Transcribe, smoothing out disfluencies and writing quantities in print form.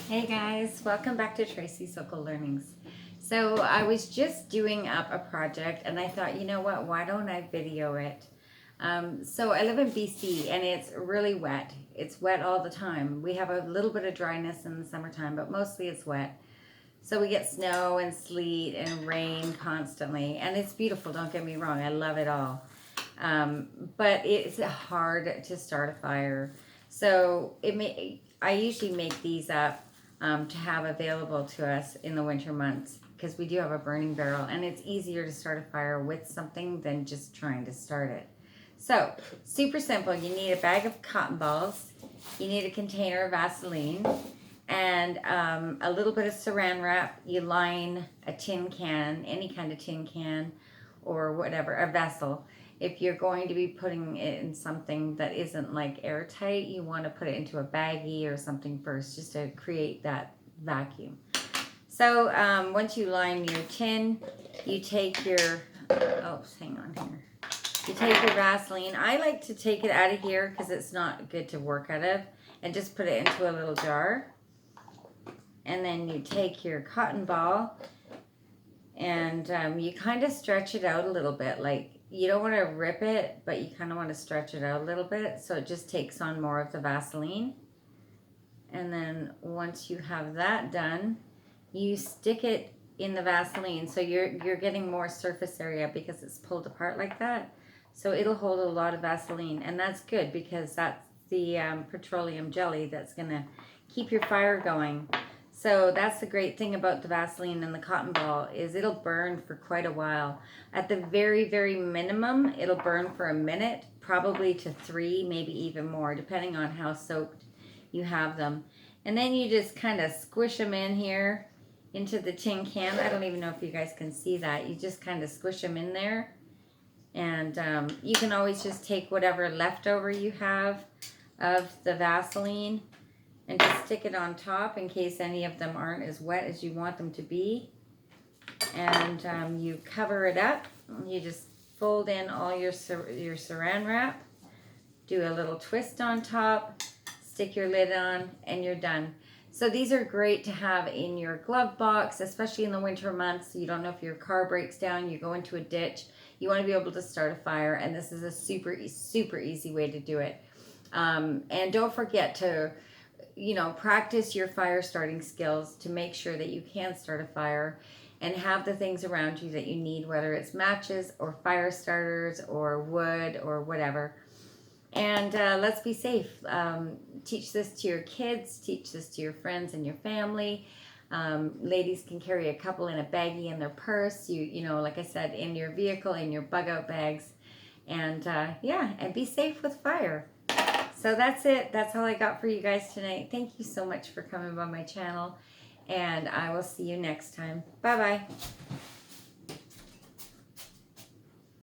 Hey guys, welcome back to Tracy's Local Learnings. So I was just doing up a project and I thought, you know what, why don't I video it? So I live in BC and it's really wet. It's wet all the time. We have a little bit of dryness in the summertime, but mostly it's wet. So we get snow and sleet and rain constantly, and it's beautiful, don't get me wrong, I love it all. But it's hard to start a fire. So I usually make these up to have available to us in the winter months because we do have a burning barrel, and it's easier to start a fire with something than just trying to start it. So, super simple. You need a bag of cotton balls, you need a container of Vaseline, and a little bit of saran wrap. You line a tin can, any kind of tin can or whatever, a vessel. If you're going to be putting it in something that isn't like airtight, you want to put it into a baggie or something first just to create that vacuum. So once you line your tin, you take your, hang on here. You take your Vaseline. I like to take it out of here because it's not good to work out of, and just put it into a little jar. And then you take your cotton ball and you kind of stretch it out a little bit. Like, you don't want to rip it, but you kind of want to stretch it out a little bit so it just takes on more of the Vaseline. And then once you have that done, you stick it in the Vaseline, so you're getting more surface area because it's pulled apart like that. So it'll hold a lot of Vaseline, and that's good because that's the petroleum jelly that's gonna keep your fire going. So that's the great thing about the Vaseline and the cotton ball is it'll burn for quite a while. At the very, very minimum, it'll burn for a minute, probably to 3, maybe even more, depending on how soaked you have them. And then you just kind of squish them in here into the tin can. I don't even know if you guys can see that. You just kind of squish them in there. And you can always just take whatever leftover you have of the Vaseline and just stick it on top in case any of them aren't as wet as you want them to be. And you cover it up. You just fold in all your saran wrap, do a little twist on top, stick your lid on, and you're done. So these are great to have in your glove box, especially in the winter months. You don't know if your car breaks down, you go into a ditch, you want to be able to start a fire, and this is a super easy way to do it. And don't forget to practice your fire starting skills to make sure that you can start a fire and have the things around you that you need, whether it's matches or fire starters or wood or whatever. And let's be safe. Teach this to your kids, teach this to your friends and your family. Ladies can carry a couple in a baggie in their purse, like I said, in your vehicle, in your bug out bags. And and be safe with fire. So that's it. That's all I got for you guys tonight. Thank you so much for coming by my channel, and I will see you next time. Bye-bye.